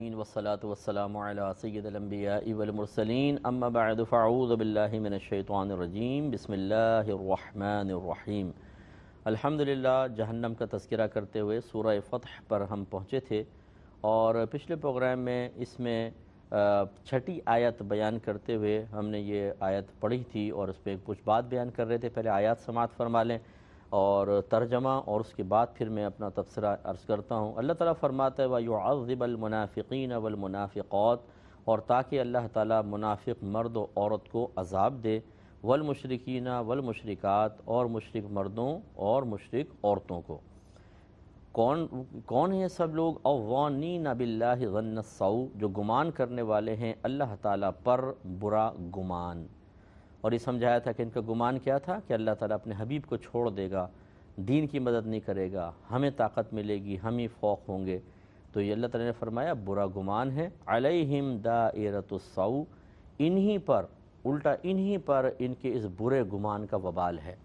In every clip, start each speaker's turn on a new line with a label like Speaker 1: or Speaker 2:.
Speaker 1: والصلاة والسلام على سید الانبیاء والمرسلین اما بعد فاعوذ باللہ من الشیطان الرجیم بسم اللہ الرحمن الرحیم۔ الحمدللہ جہنم کا تذکرہ کرتے ہوئے سورہ فتح پر ہم پہنچے تھے اور پچھلے پروگرام میں اس میں چھٹی آیت بیان کرتے ہوئے ہم نے یہ آیت پڑھی تھی اور اس پہ کچھ بات بیان کر رہے تھے۔ پہلے آیات سماعت فرما لیں اور ترجمہ اور اس کے بعد پھر میں اپنا تبصرہ عرض کرتا ہوں۔ اللہ تعالیٰ فرماتا ہے وَيُعَذِّبَ الْمُنَافِقِينَ وَالْمُنَافِقَاتِ، اور تاکہ اللہ تعالیٰ منافق مرد و عورت کو عذاب دے، والمشرکین والمشرکات، اور مشرک مردوں اور مشرک عورتوں کو۔ کون ہیں سب لوگ؟ اَوَّانِينَ بِاللَّهِ ظَنَّ السَّوْءِ، جو گمان کرنے والے ہیں اللہ تعالیٰ پر برا گمان۔ اور یہ سمجھایا تھا کہ ان کا گمان کیا تھا کہ اللہ تعالیٰ اپنے حبیب کو چھوڑ دے گا، دین کی مدد نہیں کرے گا، ہمیں طاقت ملے گی، ہم ہی فوق ہوں گے۔ تو یہ اللہ تعالیٰ نے فرمایا برا گمان ہے۔ علیہم دائرۃ السوء، انہی پر، الٹا انہی پر ان کے اس برے گمان کا وبال ہے۔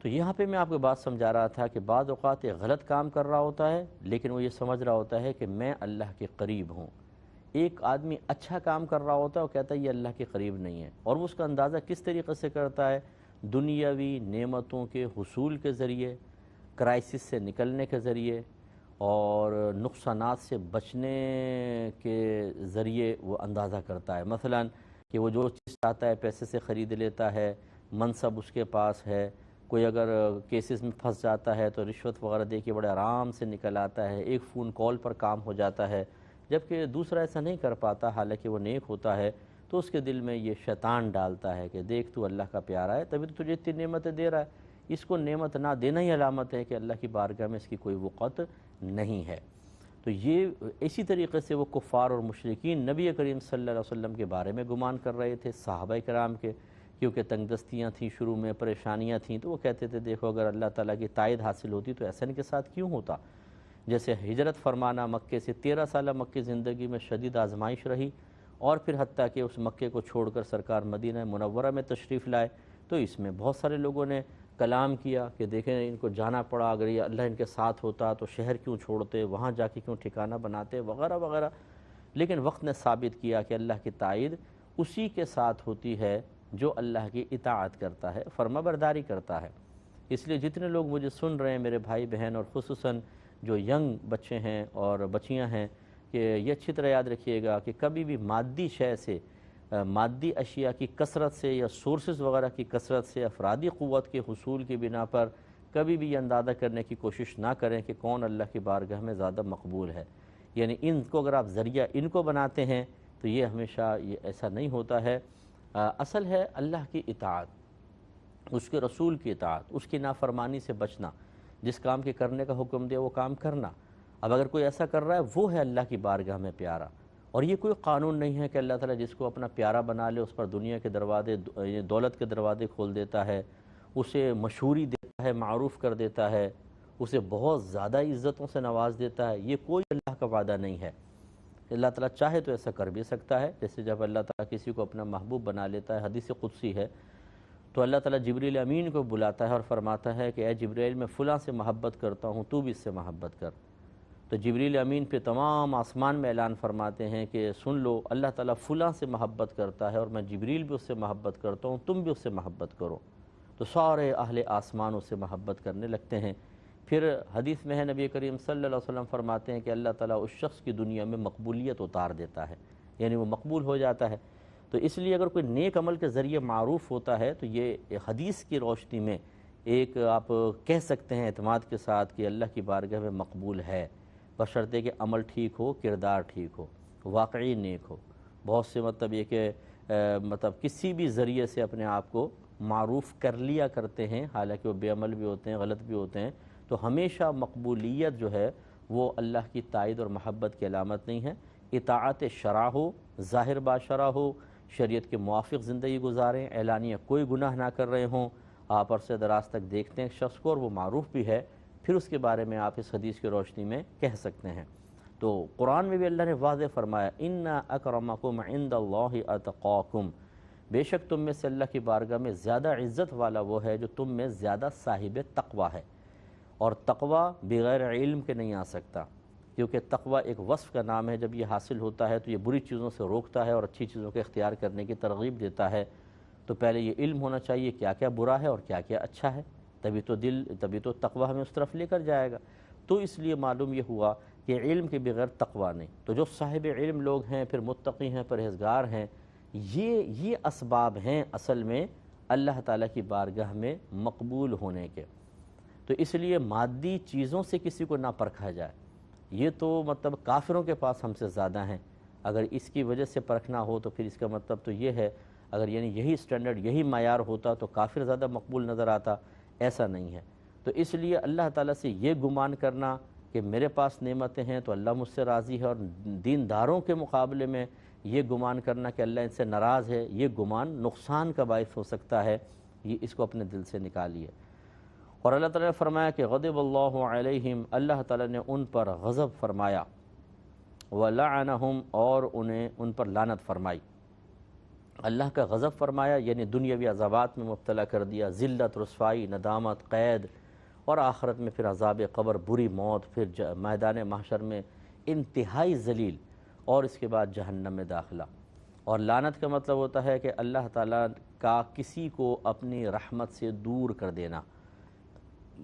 Speaker 1: تو یہاں پہ میں آپ کو بات سمجھا رہا تھا کہ بعض اوقات ایک غلط کام کر رہا ہوتا ہے لیکن وہ یہ سمجھ رہا ہوتا ہے کہ میں اللہ کے قریب ہوں۔ ایک آدمی اچھا کام کر رہا ہوتا ہے، وہ کہتا ہے یہ اللہ کے قریب نہیں ہے، اور وہ اس کا اندازہ کس طریقے سے کرتا ہے؟ دنیاوی نعمتوں کے حصول کے ذریعے، کرائسس سے نکلنے کے ذریعے اور نقصانات سے بچنے کے ذریعے وہ اندازہ کرتا ہے۔ مثلا کہ وہ جو چیز چاہتا ہے پیسے سے خرید لیتا ہے، منصب اس کے پاس ہے، کوئی اگر کیسز میں پھنس جاتا ہے تو رشوت وغیرہ دے کے بڑے آرام سے نکل آتا ہے، ایک فون کال پر کام ہو جاتا ہے، جبکہ دوسرا ایسا نہیں کر پاتا حالانکہ وہ نیک ہوتا ہے۔ تو اس کے دل میں یہ شیطان ڈالتا ہے کہ دیکھ تو اللہ کا پیارا ہے، تبھی تو تجھے اتنی نعمتیں دے رہا ہے، اس کو نعمت نہ دینا ہی علامت ہے کہ اللہ کی بارگاہ میں اس کی کوئی وقت نہیں ہے۔ تو یہ اسی طریقے سے وہ کفار اور مشرکین نبی کریم صلی اللہ علیہ وسلم کے بارے میں گمان کر رہے تھے، صحابہ کرام کے، کیونکہ تنگ دستیاں تھیں، شروع میں پریشانیاں تھیں، تو وہ کہتے تھے دیکھو اگر اللہ تعالیٰ کی تائید حاصل ہوتی تو ایسا ان کے ساتھ کیوں ہوتا؟ جیسے ہجرت فرمانا مکے سے، 13 سالہ مکے زندگی میں شدید آزمائش رہی، اور پھر حتیٰ کہ اس مکے کو چھوڑ کر سرکار مدینہ منورہ میں تشریف لائے، تو اس میں بہت سارے لوگوں نے کلام کیا کہ دیکھیں ان کو جانا پڑا، اگر یہ اللہ ان کے ساتھ ہوتا تو شہر کیوں چھوڑتے، وہاں جا کے کیوں ٹھکانہ بناتے، وغیرہ وغیرہ۔ لیکن وقت نے ثابت کیا کہ اللہ کی تائید اسی کے ساتھ ہوتی ہے جو اللہ کی اطاعت کرتا ہے، فرما برداری کرتا ہے۔ اس لیے جتنے لوگ مجھے سن رہے ہیں میرے بھائی بہن، اور خصوصاً جو ینگ بچے ہیں اور بچیاں ہیں، کہ یہ اچھی طرح یاد رکھیے گا کہ کبھی بھی مادی شے سے، مادی اشیاء کی کثرت سے یا سورسز وغیرہ کی کثرت سے، افرادی قوت کے حصول کی بنا پر کبھی بھی یہ اندازہ کرنے کی کوشش نہ کریں کہ کون اللہ کی بارگاہ میں زیادہ مقبول ہے۔ یعنی ان کو اگر آپ ذریعہ ان کو بناتے ہیں تو یہ ہمیشہ یہ ایسا نہیں ہوتا ہے۔ اصل ہے اللہ کی اطاعت، اس کے رسول کی اطاعت، اس کی نافرمانی سے بچنا، جس کام کے کرنے کا حکم دے وہ کام کرنا۔ اب اگر کوئی ایسا کر رہا ہے وہ ہے اللہ کی بارگاہ میں پیارا، اور یہ کوئی قانون نہیں ہے کہ اللہ تعالیٰ جس کو اپنا پیارا بنا لے اس پر دنیا کے دروازے، دولت کے دروازے کھول دیتا ہے، اسے مشہوری دیتا ہے، معروف کر دیتا ہے، اسے بہت زیادہ عزتوں سے نواز دیتا ہے۔ یہ کوئی اللہ کا وعدہ نہیں ہے۔ اللہ تعالیٰ چاہے تو ایسا کر بھی سکتا ہے، جیسے جب اللہ تعالیٰ کسی کو اپنا محبوب بنا لیتا ہے، حدیث قدسی ہے، تو اللہ تعالیٰ جبریل امین کو بلاتا ہے اور فرماتا ہے کہ اے جبریل میں فلاں سے محبت کرتا ہوں، تو بھی اس سے محبت کر۔ تو جبریل امین پہ تمام آسمان میں اعلان فرماتے ہیں کہ سن لو اللہ تعالیٰ فلاں سے محبت کرتا ہے اور میں جبریل بھی اس سے محبت کرتا ہوں، تم بھی اس سے محبت کرو۔ تو سارے اہل آسمان اس سے محبت کرنے لگتے ہیں۔ پھر حدیث میں ہے نبی کریم صلی اللہ علیہ وسلم فرماتے ہیں کہ اللہ تعالیٰ اس شخص کی دنیا میں مقبولیت اتار دیتا ہے، یعنی وہ مقبول ہو جاتا ہے۔ تو اس لیے اگر کوئی نیک عمل کے ذریعے معروف ہوتا ہے تو یہ حدیث کی روشنی میں ایک آپ کہہ سکتے ہیں اعتماد کے ساتھ کہ اللہ کی بارگاہ میں مقبول ہے، بشرطے کہ عمل ٹھیک ہو، کردار ٹھیک ہو، واقعی نیک ہو۔ بہت سے مطلب یہ کہ کسی بھی ذریعے سے اپنے آپ کو معروف کر لیا کرتے ہیں، حالانکہ وہ بے عمل بھی ہوتے ہیں، غلط بھی ہوتے ہیں۔ تو ہمیشہ مقبولیت جو ہے وہ اللہ کی تائید اور محبت کی علامت نہیں ہے۔ اطاعت شرع ہو، ظاہر باشرع ہو، شریعت کے موافق زندگی گزاریں، اعلانیہ کوئی گناہ نہ کر رہے ہوں، آپ عرصہ دراز تک دیکھتے ہیں ایک شخص کو اور وہ معروف بھی ہے، پھر اس کے بارے میں آپ اس حدیث کی روشنی میں کہہ سکتے ہیں۔ تو قرآن میں بھی اللہ نے واضح فرمایا ان اکرمکم عند اللہ اتقاکم، بے شک تم میں سے اللہ کی بارگاہ میں زیادہ عزت والا وہ ہے جو تم میں زیادہ صاحب تقوی ہے، اور تقوی بغیر علم کے نہیں آ سکتا۔ کیونکہ تقوی ایک وصف کا نام ہے، جب یہ حاصل ہوتا ہے تو یہ بری چیزوں سے روکتا ہے اور اچھی چیزوں کے اختیار کرنے کی ترغیب دیتا ہے۔ تو پہلے یہ علم ہونا چاہیے کیا کیا برا ہے اور کیا کیا اچھا ہے، تبھی تو تقوی ہمیں اس طرف لے کر جائے گا۔ تو اس لیے معلوم یہ ہوا کہ علم کے بغیر تقوی نہیں۔ تو جو صاحب علم لوگ ہیں، پھر متقی ہیں، پرہیزگار ہیں، یہ اسباب ہیں اصل میں اللہ تعالیٰ کی بارگاہ میں مقبول ہونے کے۔ تو اس لیے مادی چیزوں سے کسی کو نہ پرکھا جائے، یہ تو مطلب کافروں کے پاس ہم سے زیادہ ہیں۔ اگر اس کی وجہ سے پرکھنا ہو تو پھر اس کا مطلب تو یہ ہے، اگر یعنی یہی سٹینڈرڈ یہی معیار ہوتا تو کافر زیادہ مقبول نظر آتا، ایسا نہیں ہے۔ تو اس لیے اللہ تعالیٰ سے یہ گمان کرنا کہ میرے پاس نعمتیں ہیں تو اللہ مجھ سے راضی ہے، اور دینداروں کے مقابلے میں یہ گمان کرنا کہ اللہ ان سے ناراض ہے، یہ گمان نقصان کا باعث ہو سکتا ہے، یہ اس کو اپنے دل سے نکالیے۔ اور اللہ تعالیٰ نے فرمایا کہ غضب اللہ علیہم، اللہ تعالیٰ نے ان پر غضب فرمایا، وَلَعَنَهُمْ، اور انہیں ان پر لعنت فرمائی۔ اللہ کا غضب فرمایا یعنی دنیاوی عذابات میں مبتلا کر دیا، ذلت، رسوائی، ندامت، قید، اور آخرت میں پھر عذاب قبر، بری موت، پھر میدان محشر میں انتہائی ذلیل، اور اس کے بعد جہنم میں داخلہ۔ اور لعنت کا مطلب ہوتا ہے کہ اللہ تعالیٰ کا کسی کو اپنی رحمت سے دور کر دینا،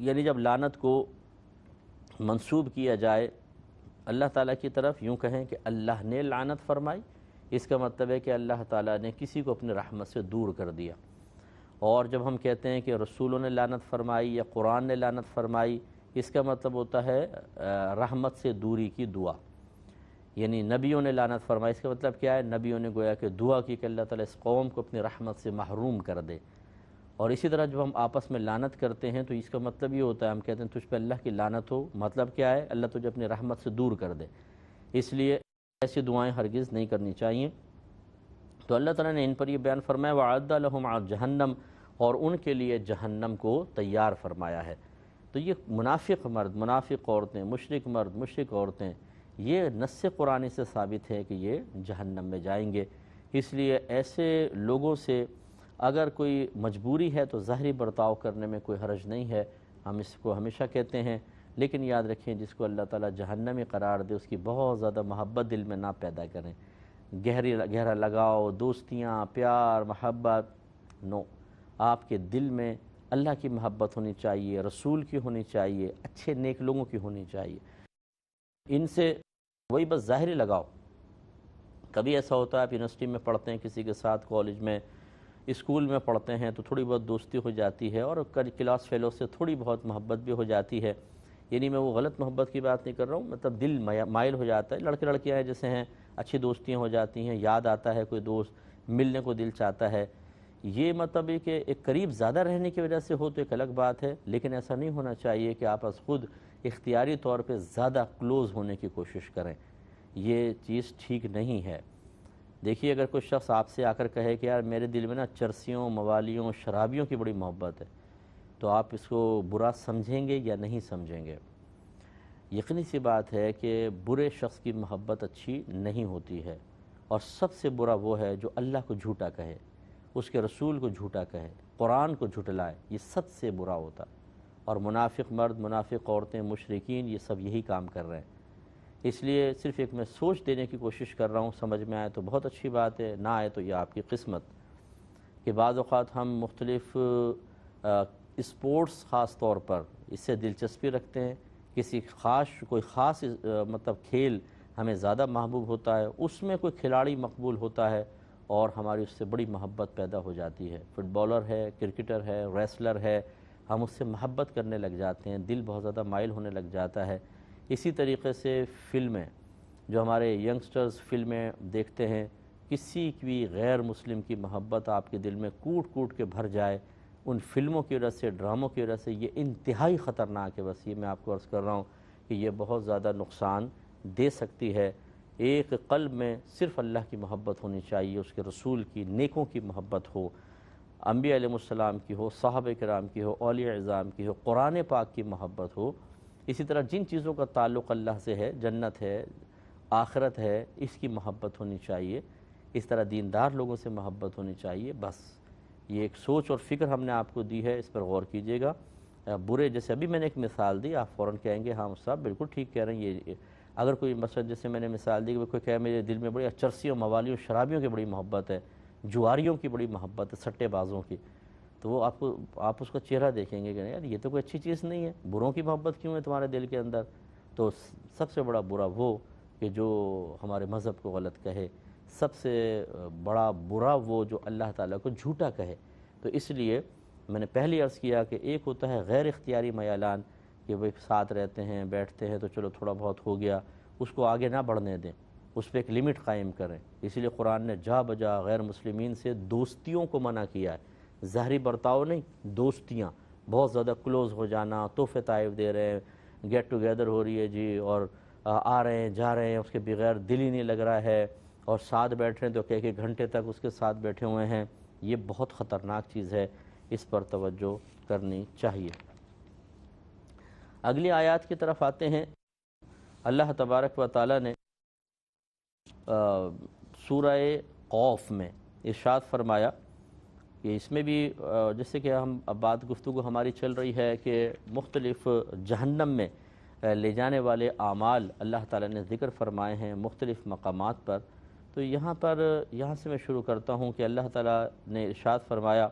Speaker 1: یعنی جب لعنت کو منسوب کیا جائے اللہ تعالیٰ کی طرف، یوں کہیں کہ اللہ نے لعنت فرمائی، اس کا مطلب ہے کہ اللہ تعالیٰ نے کسی کو اپنی رحمت سے دور کر دیا۔ اور جب ہم کہتے ہیں کہ رسولوں نے لعنت فرمائی یا قرآن نے لعنت فرمائی، اس کا مطلب ہوتا ہے رحمت سے دوری کی دعا، یعنی نبیوں نے لعنت فرمائی، اس کا مطلب کیا ہے؟ نبیوں نے گویا کہ دعا کی کہ اللہ تعالیٰ اس قوم کو اپنی رحمت سے محروم کر دے۔ اور اسی طرح جب ہم آپس میں لعنت کرتے ہیں تو اس کا مطلب یہ ہوتا ہے، ہم کہتے ہیں تجھ پہ اللہ کی لعنت ہو، مطلب کیا ہے؟ اللہ تجھے اپنی رحمت سے دور کر دے۔ اس لیے ایسی دعائیں ہرگز نہیں کرنی چاہیے۔ تو اللہ تعالیٰ نے ان پر یہ بیان فرمایا، وَعَدَّ لَهُمْ عَلَى جہنم، اور ان کے لیے جہنم کو تیار فرمایا ہے۔ تو یہ منافق مرد، منافق عورتیں، مشرک مرد، مشرک عورتیں، یہ نص قرآنی سے ثابت ہے کہ یہ جہنم میں جائیں گے۔ اس لیے ایسے لوگوں سے اگر کوئی مجبوری ہے تو ظاہری برتاؤ کرنے میں کوئی حرج نہیں ہے، ہم اس کو ہمیشہ کہتے ہیں، لیکن یاد رکھیں جس کو اللہ تعالیٰ جہنمی قرار دے اس کی بہت زیادہ محبت دل میں نہ پیدا کریں، گہرا لگاؤ، دوستیاں، پیار، محبت، نو، آپ کے دل میں اللہ کی محبت ہونی چاہیے، رسول کی ہونی چاہیے، اچھے نیک لوگوں کی ہونی چاہیے۔ ان سے وہی بس ظاہری لگاؤ۔ کبھی ایسا ہوتا ہے آپ یونیورسٹی میں پڑھتے ہیں کسی کے ساتھ، کالج میں، اسکول میں پڑھتے ہیں تو تھوڑی بہت دوستی ہو جاتی ہے، اور کلاس فیلو سے تھوڑی بہت محبت بھی ہو جاتی ہے، یعنی میں وہ غلط محبت کی بات نہیں کر رہا ہوں، مطلب دل مائل ہو جاتا ہے۔ لڑکے لڑکیاں جیسے ہیں، اچھی دوستیاں ہو جاتی ہیں، یاد آتا ہے کوئی دوست، ملنے کو دل چاہتا ہے، یہ مطلب ہے کہ ایک قریب زیادہ رہنے کی وجہ سے ہو تو ایک الگ بات ہے، لیکن ایسا نہیں ہونا چاہیے کہ آپ از خود اختیاری طور پہ زیادہ کلوز ہونے کی کوشش کریں، یہ چیز ٹھیک نہیں ہے۔ دیکھیے اگر کوئی شخص آپ سے آ کر کہے کہ یار میرے دل میں نا چرسیوں، موالیوں، شرابیوں کی بڑی محبت ہے، تو آپ اس کو برا سمجھیں گے یا نہیں سمجھیں گے؟ یقینی سی بات ہے کہ برے شخص کی محبت اچھی نہیں ہوتی ہے، اور سب سے برا وہ ہے جو اللہ کو جھوٹا کہے، اس کے رسول کو جھوٹا کہے، قرآن کو جھٹلائے، یہ سب سے برا ہوتا۔ اور منافق مرد، منافق عورتیں، مشرکین، یہ سب یہی کام کر رہے ہیں۔ اس لیے صرف ایک میں سوچ دینے کی کوشش کر رہا ہوں، سمجھ میں آئے تو بہت اچھی بات ہے، نہ آئے تو یہ آپ کی قسمت کہ بعض اوقات ہم مختلف اسپورٹس خاص طور پر اس سے دلچسپی رکھتے ہیں، کوئی خاص مطلب کھیل ہمیں زیادہ محبوب ہوتا ہے، اس میں کوئی کھلاڑی مقبول ہوتا ہے اور ہماری اس سے بڑی محبت پیدا ہو جاتی ہے، فٹ بالر ہے، کرکٹر ہے، ریسلر ہے، ہم اس سے محبت کرنے لگ جاتے ہیں، دل بہت زیادہ مائل ہونے لگ جاتا ہے۔ اسی طریقے سے فلمیں، جو ہمارے ینگسٹرز فلمیں دیکھتے ہیں، کسی بھی غیر مسلم کی محبت آپ کے دل میں کوٹ کوٹ کے بھر جائے، ان فلموں کی وجہ سے، ڈراموں کی وجہ سے، یہ انتہائی خطرناک ہے۔ بس یہ میں آپ کو عرض کر رہا ہوں کہ یہ بہت زیادہ نقصان دے سکتی ہے۔ ایک قلب میں صرف اللہ کی محبت ہونی چاہیے، اس کے رسول کی، نیکوں کی محبت ہو، انبیاء علیہ السلام کی ہو، صحابہ کرام کی ہو، اولیاء اعظام کی ہو، قرآن پاک کی محبت ہو۔ اسی طرح جن چیزوں کا تعلق اللہ سے ہے، جنت ہے، آخرت ہے، اس کی محبت ہونی چاہیے۔ اس طرح دیندار لوگوں سے محبت ہونی چاہیے۔ بس یہ ایک سوچ اور فکر ہم نے آپ کو دی ہے، اس پر غور کیجیے گا۔ برے، جیسے ابھی میں نے ایک مثال دی، آپ فوراً کہیں گے ہاں صاحب بالکل ٹھیک کہہ رہے ہیں، یہ اگر کوئی مثلا جیسے میں نے مثال دی کہ کوئی کہے میرے دل میں بڑی چرسیوں موالیوں شرابیوں کی بڑی محبت ہے، جواریوں کی بڑی محبت ہے، سٹے بازوں کی، تو وہ آپ اس کا چہرہ دیکھیں گے کہ یار یہ تو کوئی اچھی چیز نہیں ہے، بروں کی محبت کیوں ہے تمہارے دل کے اندر؟ تو سب سے بڑا برا وہ کہ جو ہمارے مذہب کو غلط کہے، سب سے بڑا برا وہ جو اللہ تعالیٰ کو جھوٹا کہے۔ تو اس لیے میں نے پہلی عرض کیا کہ ایک ہوتا ہے غیر اختیاری میلان کہ وہ ساتھ رہتے ہیں بیٹھتے ہیں تو چلو تھوڑا بہت ہو گیا، اس کو آگے نہ بڑھنے دیں، اس پہ ایک لمٹ قائم کریں۔ اسی لیے قرآن نے جا بجا غیر مسلمین سے دوستیوں کو منع کیا ہے، ظاہری برتاؤ نہیں، دوستیاں، بہت زیادہ کلوز ہو جانا، تحفے تحائف دے رہے ہیں، گیٹ ٹوگیدر ہو رہی ہے جی، اور آ رہے ہیں جا رہے ہیں، اس کے بغیر دل ہی نہیں لگ رہا ہے، اور ساتھ بیٹھ رہے ہیں تو کہ گھنٹے تک اس کے ساتھ بیٹھے ہوئے ہیں، یہ بہت خطرناک چیز ہے، اس پر توجہ کرنی چاہیے۔ اگلی آیات کی طرف آتے ہیں۔ اللہ تبارک و تعالی نے سورہ قوف میں ارشاد فرمایا کہ اس میں بھی جیسے کہ ہم اب بات گفتگو ہماری چل رہی ہے کہ مختلف جہنم میں لے جانے والے اعمال اللہ تعالیٰ نے ذکر فرمائے ہیں مختلف مقامات پر، تو یہاں سے میں شروع کرتا ہوں کہ اللہ تعالیٰ نے ارشاد فرمایا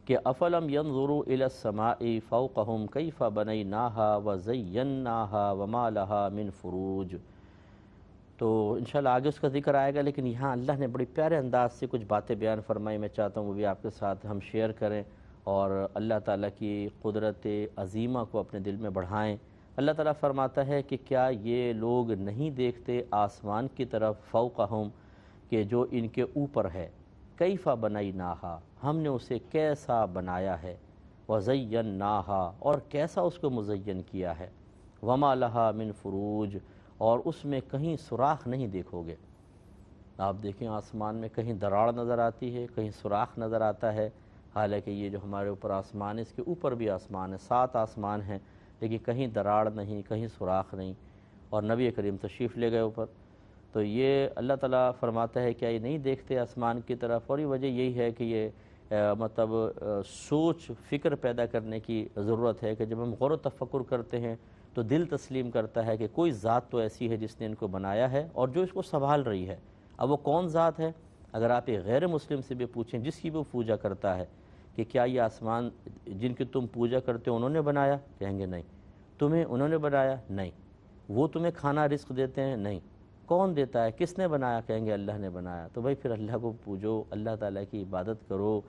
Speaker 1: کہ افلم ينظروا الى السماء فوقهم كيف بنيناها وزيناها وما لها من فروج۔ تو انشاءاللہ آگے اس کا ذکر آئے گا، لیکن یہاں اللہ نے بڑی پیارے انداز سے کچھ باتیں بیان فرمائی، میں چاہتا ہوں وہ بھی آپ کے ساتھ ہم شیئر کریں اور اللہ تعالیٰ کی قدرت عظیمہ کو اپنے دل میں بڑھائیں۔ اللہ تعالیٰ فرماتا ہے کہ کیا یہ لوگ نہیں دیکھتے آسمان کی طرف فوقہم کہ جو ان کے اوپر ہے، کیفا بنیناہا ہم نے اسے کیسا بنایا ہے، وزیناہا اور کیسا اس کو مزین کیا ہے، وما لہا من فروج اور اس میں کہیں سوراخ نہیں دیکھو گے۔ آپ دیکھیں آسمان میں کہیں دراڑ نظر آتی ہے، کہیں سوراخ نظر آتا ہے، حالانکہ یہ جو ہمارے اوپر آسمان ہے اس کے اوپر بھی آسمان ہے، 7 آسمان ہیں، لیکن کہیں دراڑ نہیں، کہیں سوراخ نہیں، اور نبی کریم تشریف لے گئے اوپر۔ تو یہ اللہ تعالیٰ فرماتا ہے کہ یہ نہیں دیکھتے آسمان کی طرف، اور یہ وجہ یہی ہے کہ یہ مطلب سوچ فکر پیدا کرنے کی ضرورت ہے کہ جب ہم غور و تفکر کرتے ہیں تو دل تسلیم کرتا ہے کہ کوئی ذات تو ایسی ہے جس نے ان کو بنایا ہے اور جو اس کو سنبھال رہی ہے۔ اب وہ کون ذات ہے؟ اگر آپ ایک غیر مسلم سے بھی پوچھیں جس کی وہ پوجا کرتا ہے کہ کیا یہ آسمان جن کی تم پوجا کرتے ہو انہوں نے بنایا؟ کہیں گے نہیں۔ تمہیں انہوں نے بنایا؟ نہیں۔ وہ تمہیں کھانا رزق دیتے ہیں؟ نہیں۔ کون دیتا ہے؟ کس نے بنایا؟ کہیں گے اللہ نے بنایا۔ تو بھائی پھر اللہ کو پوجو، اللہ تعالیٰ کی عبادت کرو۔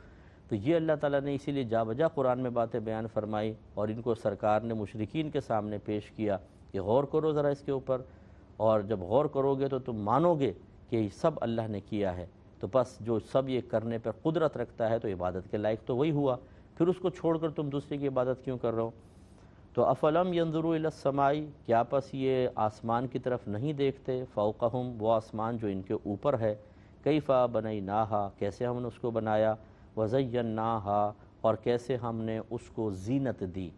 Speaker 1: تو یہ اللہ تعالیٰ نے اسی لیے جا بجا قرآن میں باتیں بیان فرمائی اور ان کو سرکار نے مشرکین کے سامنے پیش کیا کہ غور کرو ذرا اس کے اوپر، اور جب غور کرو گے تو تم مانو گے کہ یہ سب اللہ نے کیا ہے۔ تو بس جو سب یہ کرنے پر قدرت رکھتا ہے تو عبادت کے لائق تو وہی ہوا، پھر اس کو چھوڑ کر تم دوسرے کی عبادت کیوں کر رہے ہو؟ تو افلم ينظروا الى السماء کیا پس یہ آسمان کی طرف نہیں دیکھتے، فوقہم وہ آسمان جو ان کے اوپر ہے، کیفا بنیناہا کیسے ہم نے اس کو بنایا، وزیناہا اور کیسے ہم نے اس کو زینت دی۔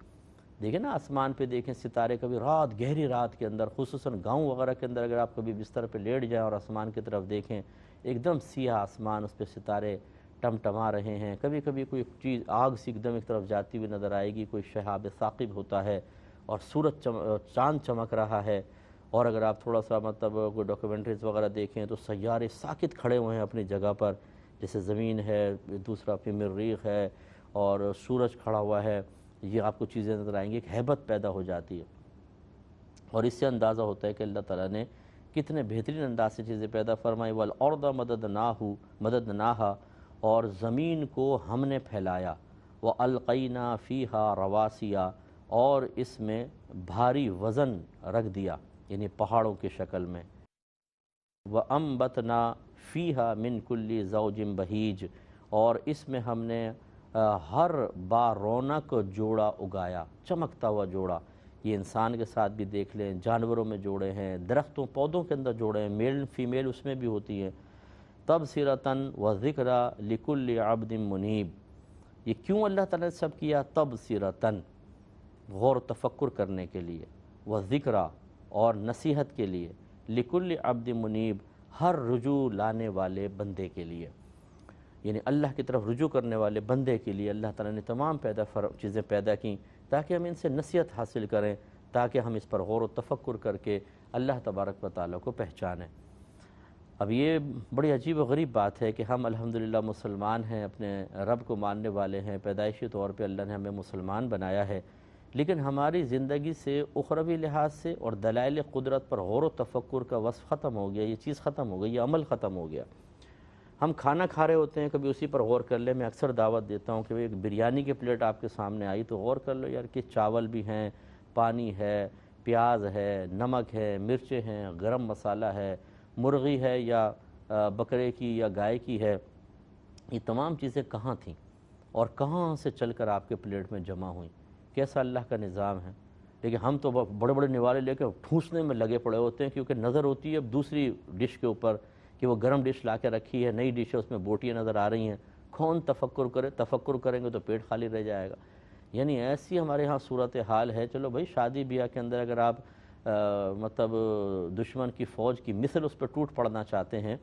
Speaker 1: دیکھیں نا آسمان پہ دیکھیں ستارے، کبھی رات گہری رات کے اندر خصوصاً گاؤں وغیرہ کے اندر اگر آپ کبھی بستر پہ لیٹ جائیں اور آسمان کی طرف دیکھیں، ایک دم سیاہ آسمان، اس پہ ستارے ٹمٹما رہے ہیں، کبھی کبھی کوئی چیز آگ سی ایک دم ایک طرف جاتی ہوئی نظر آئے گی، کوئی شہاب ثاقب ہوتا ہے اور سورج چاند چمک رہا ہے، اور اگر آپ تھوڑا سا مطلب کوئی ڈاکیومنٹریز وغیرہ دیکھیں تو سیارے ساکت کھڑے ہوئے ہیں اپنی جگہ پر، جیسے زمین ہے، دوسرا پہ مریخ ہے اور سورج کھڑا ہوا ہے، یہ آپ کو چیزیں نظر آئیں گی، ایک ہیبت پیدا ہو جاتی ہے، اور اس سے اندازہ ہوتا ہے کہ اللہ تعالیٰ نے کتنے بہترین انداز سے چیزیں پیدا فرمائی۔ والارض مددناہا اور زمین کو ہم نے پھیلایا، وَأَلْقَيْنَا فِيهَا رَوَاسِيَ اور اس میں بھاری وزن رکھ دیا، یعنی پہاڑوں کی شکل میں، وَأَنبَتْنَا فِيهَا مِن كُلِّ زَوْجٍ بَهِيجٍ اور اس میں ہم نے ہر بارونق جوڑا اگایا، چمکتا ہوا جوڑا۔ یہ انسان کے ساتھ بھی دیکھ لیں، جانوروں میں جوڑے ہیں، درختوں پودوں کے اندر جوڑے ہیں، میل فیمیل اس میں بھی ہوتی ہیں۔ تبصرۃ وذکریٰ لکل عبد منیب، یہ کیوں اللہ تعالیٰ نے سب کیا؟ تبصرۃ غور و تفکر کرنے کے لیے، وذکریٰ اور نصیحت کے لیے، لکل عبد منیب ہر رجوع لانے والے بندے کے لیے، یعنی اللہ کی طرف رجوع کرنے والے بندے کے لیے اللہ تعالیٰ نے تمام چیزیں پیدا کیں تاکہ ہم ان سے نصیحت حاصل کریں، تاکہ ہم اس پر غور و تفکر کر کے اللہ تبارک و تعالیٰ کو پہچانیں۔ اب یہ بڑی عجیب و غریب بات ہے کہ ہم الحمدللہ مسلمان ہیں، اپنے رب کو ماننے والے ہیں، پیدائشی طور پہ اللہ نے ہمیں مسلمان بنایا ہے، لیکن ہماری زندگی سے اخروی لحاظ سے اور دلائل قدرت پر غور و تفکر کا وصف ختم ہو گیا، یہ چیز ختم ہو گئی، یہ عمل ختم ہو گیا۔ ہم کھانا کھا رہے ہوتے ہیں، کبھی اسی پر غور کر لیں۔ میں اکثر دعوت دیتا ہوں کہ ایک بریانی کی پلیٹ آپ کے سامنے آئی تو غور کر لو یار کہ چاول بھی ہیں، پانی ہے، پیاز ہے، نمک ہے، مرچیں ہیں، گرم مسالہ ہے، مرغی ہے یا بکرے کی یا گائے کی ہے، یہ تمام چیزیں کہاں تھیں اور کہاں سے چل کر آپ کے پلیٹ میں جمع ہوئیں؟ کیسا اللہ کا نظام ہے۔ لیکن ہم تو بڑے بڑے نوالے لے کے ٹھونسنے میں لگے پڑے ہوتے ہیں، کیونکہ نظر ہوتی ہے اب دوسری ڈش کے اوپر کہ وہ گرم ڈش لا کے رکھی ہے، نئی ڈش ہے، اس میں بوٹیاں نظر آ رہی ہیں۔ کون تفکر کرے؟ تفکر کریں گے تو پیٹ خالی رہ جائے گا۔ یعنی ایسی ہمارے ہاں صورت حال ہے۔ چلو بھائی شادی بیاہ کے اندر اگر آپ مطلب دشمن کی فوج کی مثل اس پہ ٹوٹ پڑنا چاہتے ہیں،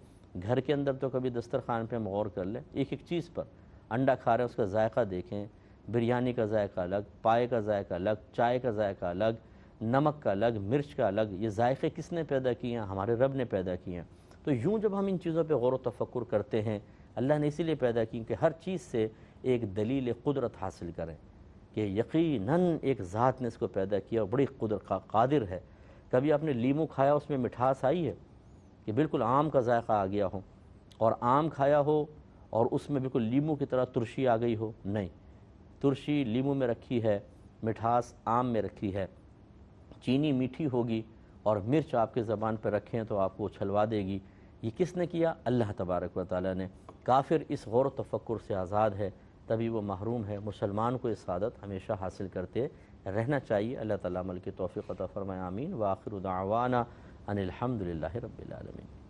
Speaker 1: گھر کے اندر تو کبھی دسترخوان پہ ہم غور کر لیں، ایک ایک چیز پر انڈا کھا رہے ہیں اس کا ذائقہ دیکھیں، بریانی کا ذائقہ الگ، پائے کا ذائقہ الگ، چائے کا ذائقہ الگ، نمک کا الگ، مرچ کا الگ۔ یہ ذائقے کس نے پیدا کیے ہیں؟ ہمارے رب نے پیدا کیے ہیں۔ تو یوں جب ہم ان چیزوں پہ غور و تفکر کرتے ہیں، اللہ نے اسی لیے پیدا کی کہ ہر چیز سے ایک دلیل قدرت حاصل کریں کہ یقیناً ایک ذات نے اس کو پیدا کیا اور بڑی قادر ہے۔ کبھی آپ نے لیمو کھایا، اس میں مٹھاس آئی ہے کہ بالکل آم کا ذائقہ آ گیا ہو، اور آم کھایا ہو اور اس میں بالکل لیمو کی طرح ترشی آ گئی ہو؟ نہیں، ترشی لیمو میں رکھی ہے، مٹھاس آم میں رکھی ہے۔ چینی میٹھی ہوگی اور مرچ آپ کے زبان پہ رکھیں تو آپ کو چھلوا دے گی۔ یہ کس نے کیا؟ اللہ تبارک و تعالیٰ نے۔ کافر اس غور و تفکر سے آزاد ہے، تبھی وہ محروم ہے۔ مسلمان کو اس سعادت ہمیشہ حاصل کرتے رہنا چاہیے۔ اللہ تعالیٰ عمل کی توفیق عطا فرمائے، آمین۔ وآخر دعوانا ان الحمد للہ رب العالمین۔